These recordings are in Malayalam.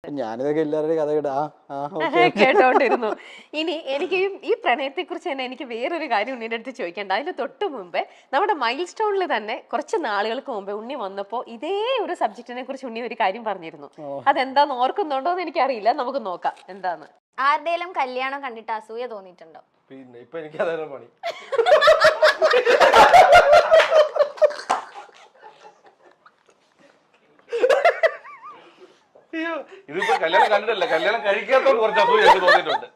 ഞാനിതൊക്കെ എല്ലാവരുടെയും കഥ കേട്ട് കേട്ടോണ്ടിരുന്നു. ഇനി എനിക്ക് ഈ പ്രണയത്തെ കുറിച്ച് തന്നെ എനിക്ക് വേറൊരു കാര്യം ഉണ്ണിയുടെ അടുത്ത് ചോദിക്കേണ്ട. അതിന് തൊട്ട് മുമ്പേ നമ്മുടെ മൈൽ സ്റ്റോണിൽ തന്നെ കുറച്ച് നാളുകൾക്ക് മുമ്പേ ഉണ്ണി വന്നപ്പോ ഇതേ ഒരു സബ്ജക്റ്റിനെ കുറിച്ച് ഉണ്ണി ഒരു കാര്യം പറഞ്ഞിരുന്നു. അതെന്താന്ന് ഓർക്കുന്നുണ്ടോ എന്ന് എനിക്കറിയില്ല, നമുക്ക് നോക്കാം എന്താന്ന്. ആരുടെയും കല്യാണം കണ്ടിട്ട് അസൂയ തോന്നിയിട്ടുണ്ടോ? പിന്നെ ഇപ്പൊ എനിക്ക് അതാണ് പണി. ഇതിപ്പോ കല്യാണം കണ്ടിട്ടല്ല, കല്യാണം കഴിക്കാത്തോണ്ട് കുറച്ച് അസൂയ എനിക്ക് തോന്നിയിട്ടുണ്ട്.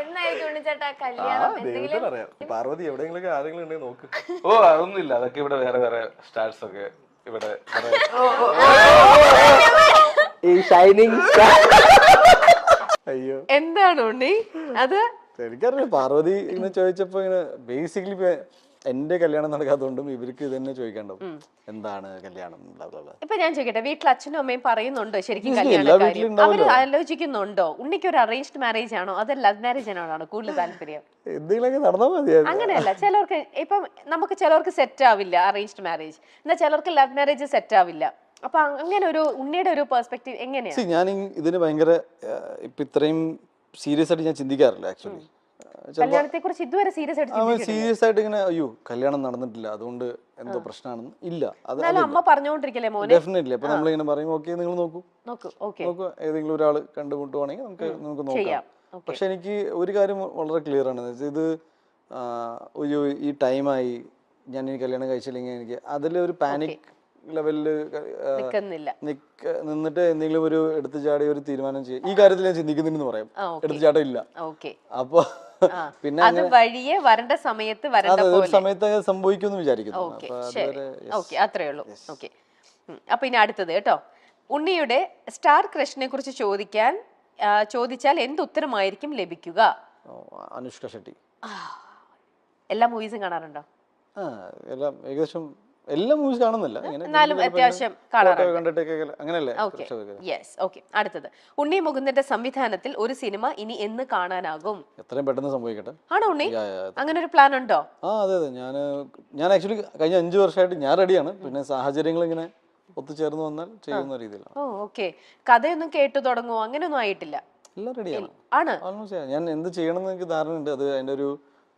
എന്നായിരിക്കും ഉണ്ണിച്ചേട്ടാ കല്യാണം? ദൈവത്തിന് അറിയാം. പാർവതി എവിടെയെങ്കിലും ആരെങ്കിലും ഉണ്ടെങ്കിൽ നോക്ക്. ഓ അതൊന്നുമില്ല, അതൊക്കെ ഇവിടെ വേറെ വേറെ സ്റ്റാർസ് ഒക്കെ ഇവിടെ ഈ ഷൈനിങ് അയ്യോ എന്താണ് ഉണ്ണി അത്? എനിക്കറിയില്ല. പാർവതി ഇങ്ങനെ ചോദിച്ചപ്പോ ഇങ്ങനെ ബേസിക്കലി എന്റെ കല്യാണം നടക്കാത്തതുകൊണ്ടും ഇവർക്ക് ഇത് തന്നെ ചോദിക്കേണ്ടത് എന്താണ് കല്യാണം. ഇപ്പൊ ഞാൻ ചോദിക്കട്ടെ, വീട്ടിൽ അച്ഛനും അമ്മയും പറയുന്നുണ്ടോ ശരിക്കും കല്യാണം കാര്യം? അവര് ആലോചിക്കുന്നുണ്ടോ? ഉണ്ണിക്ക് ഒരു അറേഞ്ച്ഡ് മാരേജ് ആണോ അതോ ലവ് മാരേജ് ആണോ കൂടുതൽ താല്പര്യം? എന്തെങ്കിലുമൊക്കെ നടന്നാൽ മതിയായിരുന്നു. അങ്ങനെയല്ല, ചിലർക്ക് ഇപ്പം നമുക്ക് ചിലർക്ക് സെറ്റ് ആവില്ല അറേഞ്ച്ഡ് മാരേജ്, എന്നാൽ ചിലർക്ക് ലവ് മാരേജ് സെറ്റ് ആവില്ല. അപ്പൊ അങ്ങനെ ഒരു ഉണ്ണിയുടെ ഒരു പെർസ്പെക്റ്റീവ് എങ്ങനെയാണ്? ഞാൻ ഇതിന് ഭയങ്കര ഇപ്പൊ ഇത്രയും സീരിയസ് ആയിട്ട് ഞാൻ ചിന്തിക്കാറില്ല ആക്ച്വലി. കല്യാണത്തെ കുറിച്ച് ഇതുവരെ സീരിയസ് ആയിട്ട് ഇങ്ങനെ അയ്യോ കല്യാണം നടന്നിട്ടില്ല അതുകൊണ്ട് എന്തോ പ്രശ്നമാണെന്ന് ഇല്ല. അത് അമ്മ പറഞ്ഞോണ്ടിരിക്കല്ലേ മോനെ? ഡെഫിനറ്റ്ലി. അപ്പൊ നമ്മളിങ്ങനെ പറയും ഓക്കെ നിങ്ങൾ നോക്കൂ ഏതെങ്കിലും ഒരാൾ കണ്ടുമുട്ടുവാണെങ്കിൽ നമുക്ക് നോക്കാം. പക്ഷെ എനിക്ക് ഒരു കാര്യം വളരെ ക്ലിയർ ആണ്, ഇത് ഈ ടൈമായി ഞാൻ ഈ കല്യാണം കഴിച്ചില്ലെങ്കിൽ എനിക്ക് അതിലൊരു പാനിക് ലെവലില് നിന്നിട്ട് എന്തെങ്കിലും ഒരു എടുത്തു ചാടി ഒരു തീരുമാനം ചെയ്യും. ഈ കാര്യത്തിൽ ഞാൻ ചിന്തിക്കുന്നുണ്ടെന്ന് പറയാം. എടുത്തു ചാട്ടം ഇല്ല. അപ്പൊ പിന്നെ സമയത്ത് സംഭവിക്കുമെന്ന് വിചാരിക്കുന്നു. അത്രേ ഉള്ളൂ. അപ്പൊ ഇനി അടുത്തത് കേട്ടോ, ഉണ്ണിയുടെ സ്റ്റാർ ക്രഷിനെ കുറിച്ച് ചോദിച്ചാൽ എന്ത് ഉത്തരമായിരിക്കും ലഭിക്കുക? അനുഷ്ക ഷെട്ടി. എല്ലാ മൂവീസും കാണാറുണ്ടോ? എല്ലാം ഏകദേശം എല്ലാ മൂവീസ് കാണുന്നില്ല, അത്യാവശ്യം അങ്ങനെയല്ലേ. അടുത്തത്, ഉണ്ണി മുകുന്ദന്റെ സംവിധാനത്തിൽ ഒരു സിനിമ ഇനി എന്ന് കാണാനാകും? എത്രയും പെട്ടെന്ന് സംഭവിക്കട്ടെ. ആണോ ഉണ്ണി? അങ്ങനെ ഒരു പ്ലാൻ ഉണ്ടോ? അതെ ഞാൻ ആക്ച്വലി കഴിഞ്ഞ 5 വർഷമായിട്ട് ഞാൻ റെഡിയാണ്. പിന്നെ സാഹചര്യങ്ങൾ ഇങ്ങനെ ഒത്തുചേർന്ന് വന്നാൽ ചെയ്യുന്ന രീതിയിലാണ്. കഥയൊന്നും കേട്ടു തുടങ്ങുമോ? അങ്ങനെയൊന്നും ആയിട്ടില്ല. എല്ലാം റെഡിയാണ്. ആണ്. ഞാൻ എന്ത് ചെയ്യണമെന്ന് എനിക്ക് ധാരണ ഉണ്ട്. അത് അതിന്റെ ഒരു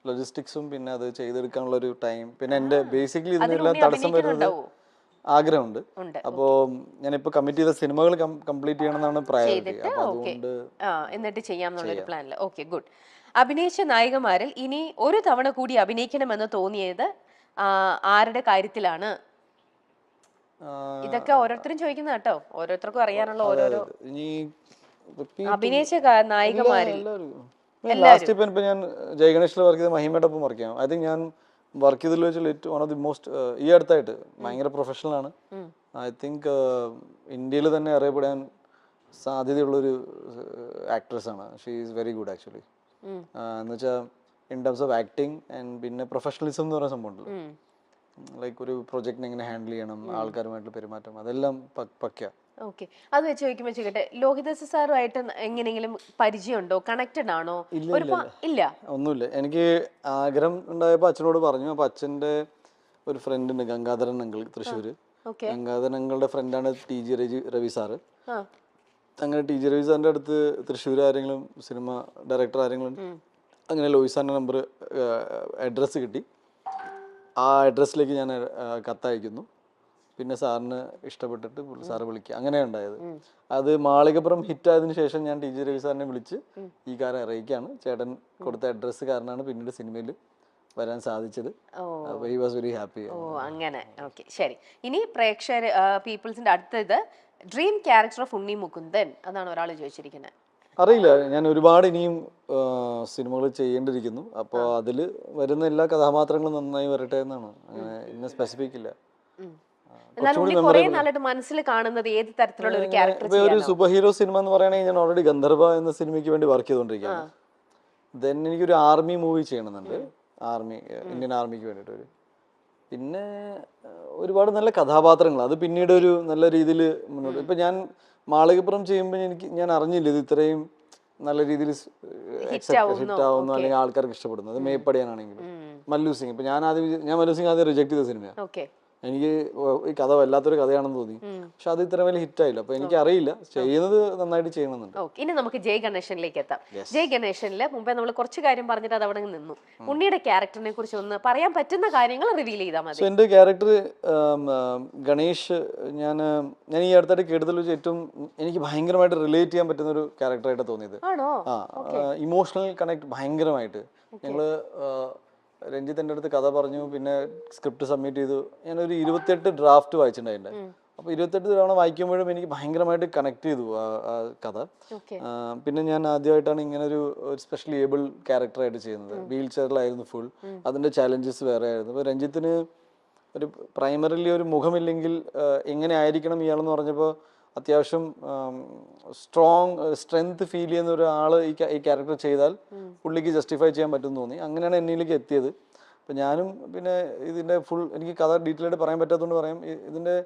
ലോജിസ്റ്റിക്സും പിന്നെ അത് ചെയ്തെടുക്കാനുള്ള ഒരു ടൈം, പിന്നെ എന്റെ ബേസിക്കലി ഇതിനെല്ലാം തടസ്സം വരുന്നത് ആഗ്രഹമുണ്ട്. അപ്പോ ഞാനിപ്പോ കമ്മിറ്റ് ചെയ്ത സിനിമകൾ കംപ്ലീറ്റ് ചെയ്യണമെന്നാണ് പ്രയോറിറ്റി. എന്നിട്ട് ചെയ്യാമെന്നുള്ളൊരു പ്ലാനില്. Okay, good. അഭിനയിച്ച നായികമാരിൽ ഇനി ഒരു തവണ കൂടി അഭിനയിക്കണമെന്ന് തോന്നിയത് ആരുടെ കാര്യത്തിലാണ്? ഇതൊക്കെ ഓരോരുത്തരും ചോദിക്കുന്ന കേട്ടോ, ഓരോരുത്തർക്കും അറിയാനുള്ള ഓരോരോ അഭിനയിച്ച നായികമാരിൽ. ലാസ്റ്റ് ഇപ്പൊ ഞാൻ ജയഗണേഷിൽ വർക്ക് ചെയ്ത മഹിമയുടെ ഒപ്പം വർക്ക് ചെയ്യാം. ഐ തിങ്ക് ഞാൻ വർക്ക് ചെയ്തതിൽ വെച്ചാൽ വൺ ഓഫ് ദി മോസ്റ്റ് ഈ അടുത്തായിട്ട് ഭയങ്കര പ്രൊഫഷണൽ ആണ്. ഐ തിങ്ക് ഇന്ത്യയിൽ തന്നെ അറിയപ്പെടാൻ സാധ്യതയുള്ളൊരു ആക്ട്രസ് ആണ്. She is very good actually. എന്ന് വെച്ചാൽ in terms of acting and പിന്നെ പ്രൊഫഷണലിസം എന്ന് പറയുന്ന സംഭവം ഉണ്ടല്ലോ, ലൈക്ക് ഒരു പ്രൊജക്റ്റിനെ എങ്ങനെ ഹാൻഡിൽ ചെയ്യണം, ആൾക്കാരുമായിട്ടുള്ള പെരുമാറ്റം, അതെല്ലാം പക്ക. ഓക്കെ, അത് വെച്ച് ചോദിക്കുമ്പോൾ ചോദിക്കട്ടെ, ലോഹിതദാസ് സാറുമായിട്ട് എങ്ങനെയെങ്കിലും പരിചയമുണ്ടോ? കണക്റ്റഡ് ആണോ? ഇല്ല, ഒന്നുമില്ല. എനിക്ക് ആഗ്രഹം ഉണ്ടായപ്പോൾ അച്ഛനോട് പറഞ്ഞു. അപ്പൊ അച്ഛന്റെ ഒരു ഫ്രണ്ട് ഉണ്ട്, ഗംഗാധരൻ അങ്കിൾ, തൃശ്ശൂര്. ഗംഗാധരൻ അങ്കിളുടെ ഫ്രണ്ടാണ് TG രവി സാറ്. അങ്ങനെ TG രവി സാറിന്റെ അടുത്ത് തൃശ്ശൂർ ആരെങ്കിലും സിനിമ ഡയറക്ടർ ആരെങ്കിലും, അങ്ങനെ ലോഹി സാറിന്റെ നമ്പർ അഡ്രസ്സ് കിട്ടി. ആ അഡ്രസ്സിലേക്ക് ഞാൻ കത്തയക്കുന്നു. പിന്നെ സാറിന് ഇഷ്ടപ്പെട്ടിട്ട് സാറ് വിളിക്കുക, അങ്ങനെയാണ് ഉണ്ടായത്. അത് മാളികപ്പുറം ഹിറ്റ് ആയതിനു ശേഷം ഞാൻ TG രവി സാറിനെ വിളിച്ച് ഈ കാര്യം അറിയിക്കുകയാണ്. ചേട്ടൻ കൊടുത്ത അഡ്രസ്സ് കാരണമാണ് പിന്നീട് സിനിമയിൽ വരാൻ സാധിച്ചത്. He was very happy. അങ്ങനെ. ഓക്കെ, ശരി. ഇനി പ്രേക്ഷകർ പീപ്പിൾസിന്റെ അടുത്തത്, dream character of Unni Mukundan, അതാണ് ഒരാൾ ചോദിച്ചിരിക്കുന്നത്. അറിയില്ല, ഞാൻ ഒരുപാട് ഇനിയും സിനിമകൾ ചെയ്യേണ്ടിയിരിക്കുന്നു. അപ്പോൾ അതിൽ വരുന്ന എല്ലാ കഥാപാത്രങ്ങളും നന്നായി വരട്ടെ എന്നാണ്. അങ്ങനെ ഇന്ന സ്പെസിഫിക് ഇല്ല. മനസ്സിൽ കാണുന്നത് ഏത് തരത്തിലുള്ള ഒരു ക്യാരക്ടർ? ഒരു സൂപ്പർ ഹീറോ സിനിമ എന്ന് പറയുകയാണെങ്കിൽ ഞാൻ ഓൾറെഡി ഗന്ധർവ എന്ന സിനിമയ്ക്ക് വേണ്ടി വർക്ക് ചെയ്തുകൊണ്ടിരിക്കുകയാണ്. ദെൻ എനിക്കൊരു ആർമി മൂവി ചെയ്യണമെന്നുണ്ട്, ഇന്ത്യൻ ആർമിക്ക് വേണ്ടിയിട്ട്. പിന്നെ ഒരുപാട് നല്ല കഥാപാത്രങ്ങൾ, അത് പിന്നീട് ഒരു നല്ല രീതിയിൽ മുന്നോട്ട്. ഇപ്പൊ ഞാൻ മാളികപ്പുറം ചെയ്യുമ്പോൾ ഞാൻ അറിഞ്ഞില്ല ഇത് ഇത്രയും നല്ല രീതിയിൽ ഹിറ്റ് ആവുന്നു അല്ലെങ്കിൽ ആൾക്കാർക്ക് ഇഷ്ടപ്പെടുന്നു. അത് മേപ്പടിയാനാണെങ്കിലും മല്ലു സിംഗ്. ഇപ്പൊ ഞാൻ മല്ലു സിംഗ് ആദ്യം റിജക്ട് ചെയ്ത സിനിമയാണ്. എനിക്ക് ഈ കഥ വല്ലാത്തൊരു കഥയാണെന്ന് തോന്നി. പക്ഷെ അത് ഇത്ര വലിയ ഹിറ്റായില്ല. അപ്പൊ എനിക്ക് അറിയില്ല, ചെയ്യുന്നത് നന്നായിട്ട് ചെയ്യണമെന്നുണ്ട്. ഓക്കെ, ഇനി നമുക്ക് ജയ് ഗണേശനിലേക്ക് എത്താം. ജയ് ഗണേശനില് മുമ്പേ നമ്മൾ കുറച്ച് കാര്യം പറഞ്ഞിട്ട് അത് അവിടെ നിന്നു. ഉണ്ണിയുടെ ക്യാരക്ടറിനെ കുറിച്ച് ഒന്ന് പറയാൻ പറ്റുന്ന കാര്യങ്ങൾ റിവീൽ ചെയ്താൽ മതി. സോ എൻ്റെ ക്യാരക്ടർ ഗണേഷ്, ഞാൻ ഈ അടുത്തായിട്ട് കേട്ടതിൽ വെച്ച് ഏറ്റവും എനിക്ക് ഭയങ്കരമായിട്ട് റിലേറ്റ് ചെയ്യാൻ പറ്റുന്ന ഒരു ക്യാരക്ടറായിട്ട് തോന്നിയത്. ആണോ? ഇമോഷണൽ കണക്ട് ഭയങ്കരമായിട്ട്. ഞങ്ങള് രഞ്ജിത്ത് എൻ്റെ അടുത്ത് കഥ പറഞ്ഞു, പിന്നെ സ്ക്രിപ്റ്റ് സബ്മിറ്റ് ചെയ്തു. ഞാനൊരു 28 ഡ്രാഫ്റ്റ് വായിച്ചിട്ടുണ്ടായിട്ടുണ്ട്. അപ്പോൾ 28 തവണ വായിക്കുമ്പോഴും എനിക്ക് ഭയങ്കരമായിട്ട് കണക്ട് ചെയ്തു ആ കഥ. പിന്നെ ഞാൻ ആദ്യമായിട്ടാണ് ഇങ്ങനെ ഒരു സ്പെഷ്യൽ ഏബിൾ ക്യാരക്ടറായിട്ട് ചെയ്യുന്നത്. വീൽ ചെയറിലായിരുന്നു ഫുൾ. അതിൻ്റെ ചാലഞ്ചസ് വേറെ ആയിരുന്നു. അപ്പോൾ രഞ്ജിത്തിന് ഒരു പ്രൈമറിലി ഒരു മുഖമില്ലെങ്കിൽ എങ്ങനെ ആയിരിക്കണം ഇയാളെന്ന് പറഞ്ഞപ്പോൾ അത്യാവശ്യം സ്ട്രെങ്ത് ഫീൽ ചെയ്യുന്ന ഒരാൾ ഈ ക്യാരക്ടർ ചെയ്താൽ പുള്ളിക്ക് ജസ്റ്റിഫൈ ചെയ്യാൻ പറ്റുമെന്ന് തോന്നി. അങ്ങനെയാണ് എന്നിലേക്ക് എത്തിയത്. അപ്പം ഞാനും പിന്നെ ഇതിൻ്റെ ഫുൾ എനിക്ക് കഥ ഡീറ്റെയിൽ ആയിട്ട് പറയാൻ പറ്റാത്തതുകൊണ്ട് പറയാം, ഇതിൻ്റെ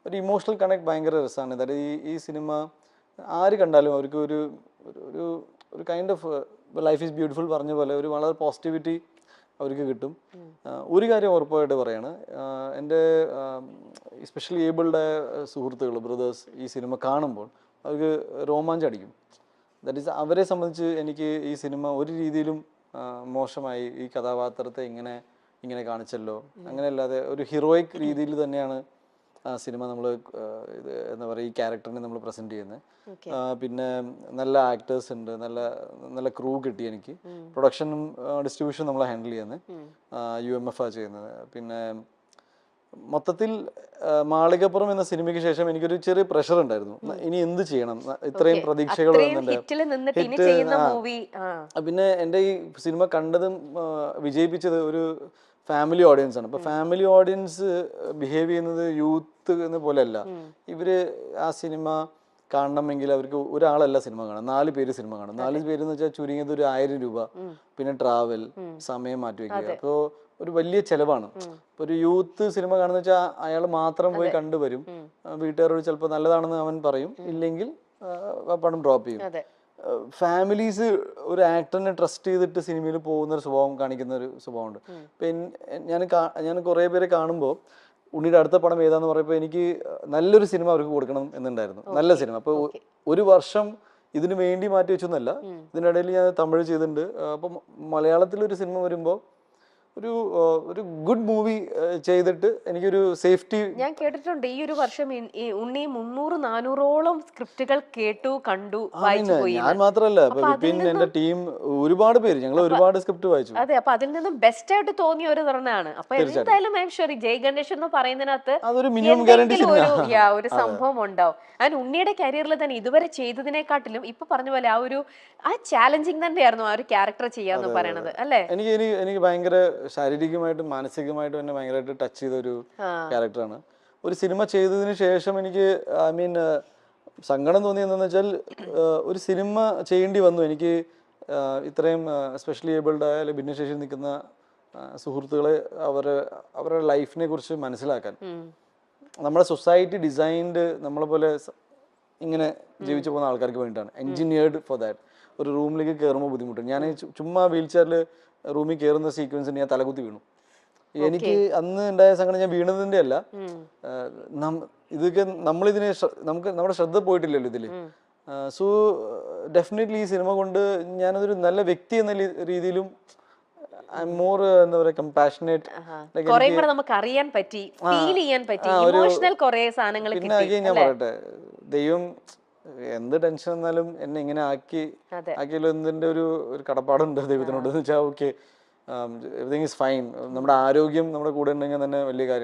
ഒരു ഇമോഷണൽ കണക്ട് ഭയങ്കര രസമാണ്. അതായത് ഈ സിനിമ ആര് കണ്ടാലും അവർക്ക് ഒരു kind of life is beautiful പറഞ്ഞ പോലെ ഒരു വളരെ പോസിറ്റിവിറ്റി അവർക്ക് കിട്ടും. ഒരു കാര്യം ഉറപ്പായിട്ട് പറയാണ്, എൻ്റെ സ്പെഷ്യലി ഏബിൾഡ് സുഹൃത്തുക്കൾ, ബ്രദേഴ്സ് ഈ സിനിമ കാണുമ്പോൾ അവർക്ക് രോമാഞ്ചടിക്കും. ദാറ്റ് ഈസ് അവരെ സംബന്ധിച്ച് എനിക്ക് ഈ സിനിമ ഒരു രീതിയിലും മോശമായി ഈ കഥാപാത്രത്തെ ഇങ്ങനെ കാണിച്ചല്ലോ, അങ്ങനെയല്ലാതെ ഒരു ഹീറോയിക് രീതിയിൽ തന്നെയാണ് ആ സിനിമ നമ്മൾ ഇത് എന്താ പറയുക ഈ ക്യാരക്ടറിനെ നമ്മൾ പ്രസന്റ് ചെയ്യുന്നത്. പിന്നെ നല്ല ആക്ടേഴ്സ് ഉണ്ട്, നല്ല ക്രൂ കിട്ടി എനിക്ക്. പ്രൊഡക്ഷനും ഡിസ്ട്രിബ്യൂഷനും നമ്മൾ ഹാൻഡിൽ ചെയ്യുന്നത് UMF ആ ചെയ്യുന്നത്. പിന്നെ മൊത്തത്തിൽ മാളികപ്പുറം എന്ന സിനിമയ്ക്ക് ശേഷം എനിക്കൊരു ചെറിയ പ്രഷർ ഉണ്ടായിരുന്നു, ഇനി എന്ത് ചെയ്യണം, ഇത്രയും പ്രതീക്ഷകൾ പിന്നെ എൻ്റെ ഈ സിനിമ കണ്ടതും വിജയിപ്പിച്ചത് ഒരു ഫാമിലി ഓഡിയൻസ് ആണ്. അപ്പൊ ഫാമിലി ഓഡിയൻസ് ബിഹേവ് ചെയ്യുന്നത് യൂത്ത് എന്ന പോലെയല്ല. ഇവര് ആ സിനിമ കാണണമെങ്കിൽ അവർക്ക് ഒരാളല്ല സിനിമ കാണാം, 4 പേര് സിനിമ കാണാം. 4 പേര് എന്ന് വെച്ചാൽ ചുരുങ്ങിയത് ഒരു 1000 രൂപ, പിന്നെ ട്രാവൽ, സമയം മാറ്റിവെക്കുക. അപ്പോൾ ഒരു വലിയ ചെലവാണ്. ഒരു യൂത്ത് സിനിമ കാണുന്ന വെച്ചാൽ അയാൾ മാത്രം പോയി കണ്ടുവരും. വീട്ടുകാരോട് ചിലപ്പോൾ നല്ലതാണെന്ന് അവൻ പറയും, ഇല്ലെങ്കിൽ പണം ഡ്രോപ്പ് ചെയ്യും. ഫാമിലീസ് ഒരു ആക്ടറിനെ ട്രസ്റ്റ് ചെയ്തിട്ട് സിനിമയിൽ പോകുന്ന ഒരു സ്വഭാവം കാണിക്കുന്ന ഒരു സ്വഭാവമുണ്ട്. ഇപ്പം ഞാൻ കുറേ പേരെ കാണുമ്പോൾ ഉണ്ണിയുടെ അടുത്ത പടം ഏതാന്ന് പറയുമ്പോൾ എനിക്ക് നല്ലൊരു സിനിമ അവർക്ക് കൊടുക്കണം എന്നുണ്ടായിരുന്നു, നല്ല സിനിമ. അപ്പോൾ ഒരു വർഷം ഇതിനു വേണ്ടി മാറ്റി വെച്ചൊന്നല്ല, ഇതിനിടയിൽ ഞാൻ തമിഴ് ചെയ്തിട്ടുണ്ട്. അപ്പം മലയാളത്തിലൊരു സിനിമ വരുമ്പോൾ ഒരു ഗുഡ് മൂവി ചെയ്തിട്ട് എനിക്കൊരു സേഫ്റ്റി. ഞാൻ കേട്ടിട്ടുണ്ട് ഈ ഒരു വർഷം ഉണ്ണി 300-400ഓളം സ്ക്രിപ്റ്റുകൾ കേട്ടു, കണ്ടു, വായിച്ചു പോയി. ഞാൻ മാത്രമല്ല, പിന്നെ എന്റെ ടീം ഒരുപാട് പേര്, ഞങ്ങൾ ഒരുപാട് സ്ക്രിപ്റ്റ് വായിച്ചു. അതെ, അപ്പൊ അതിൽ നിന്നും ബെസ്റ്റ് ആയിട്ട് തോന്നിയ ഒരു തവണയാണ്. അപ്പൊ എന്തായാലും ഐ എം ഷുവർ ജയ് ഗണേഷ് എന്ന് പറയുന്നതിനകത്ത് അതൊരു മിനിമം ഗ്യാരണ്ടി ഒരു സംഭവം ഉണ്ടാവും. അതിന് ഉണ്ണിയുടെ കരിയറിൽ തന്നെ ഇതുവരെ ചെയ്തതിനെക്കാട്ടിലും ഇപ്പൊ പറഞ്ഞ പോലെ ആ ചാലഞ്ചിങ് തന്നെയായിരുന്നു ആ ഒരു ക്യാരക്ടർ ചെയ്യാന്ന് പറയണത് അല്ലേ? എനിക്ക് ഭയങ്കര ശാരീരികമായിട്ടും മാനസികമായിട്ടും എന്നെ ഭയങ്കരമായിട്ട് ടച്ച് ചെയ്ത ഒരു ക്യാരക്ടറാണ്. ഒരു സിനിമ ചെയ്തതിന് ശേഷം എനിക്ക് സങ്കടം തോന്നിയത് എന്താണെന്ന് വെച്ചാൽ ഒരു സിനിമ ചെയ്യേണ്ടി വന്നു എനിക്ക്. ഇത്രയും സ്പെഷ്യലി ഏബിൾഡ് ആയ അല്ലെങ്കിൽ ഭിന്നശേഷി നിൽക്കുന്ന സുഹൃത്തുക്കളെ അവരുടെ ലൈഫിനെ കുറിച്ച് മനസ്സിലാക്കാൻ. നമ്മുടെ സൊസൈറ്റി ഡിസൈൻഡ് നമ്മളെ പോലെ ഇങ്ങനെ ജീവിച്ചു പോകുന്ന ആൾക്കാർക്ക് വേണ്ടിയിട്ടാണ്, എൻജിനീയർഡ് ഫോർ ദാറ്റ്. ഒരു റൂമിലേക്ക് കയറുമ്പോൾ ബുദ്ധിമുട്ടുണ്ട്. ഞാൻ ചുമ്മാ വീൽ ചെയറിൽ റൂമിൽ കയറുന്ന സീക്വൻസിന് ഞാൻ തലകുത്തി വീണു. എനിക്ക് അന്ന് ഉണ്ടായ സങ്കടം ഞാൻ വീണതിന്റെ അല്ല, ഇതൊക്കെ നമ്മളിതിനെ നമ്മുടെ ശ്രദ്ധ പോയിട്ടില്ലല്ലോ ഇതില്. സോ ഡെഫിനറ്റ്ലി ഈ സിനിമ കൊണ്ട് ഞാനതൊരു നല്ല വ്യക്തി എന്ന രീതിയിലും മോർ എന്താ പറയാ കമ്പാഷനേറ്റ്, നമുക്ക് അറിയാൻ പറ്റി, ഫീൽ ചെയ്യാൻ പറ്റി, ഇമോഷണൽ കുറേ സാധനങ്ങൾ. പിന്നെ ഞാൻ പറയട്ടെ, ദൈവം എന്ത് ടെൻഷൻ വന്നാലും എന്നെ ഇങ്ങനെ ആക്കിയല്ലോ എന്നതിന്റെ ഒരു കടപ്പാടുണ്ട് ദൈവത്തിനോട്. എന്ന് വെച്ചാൽ ഓക്കെ, എവറിങ് ഈസ് ഫൈൻ. നമ്മുടെ ആരോഗ്യം നമ്മുടെ കൂടെ ഉണ്ടെങ്കിൽ തന്നെ വലിയ കാര്യം.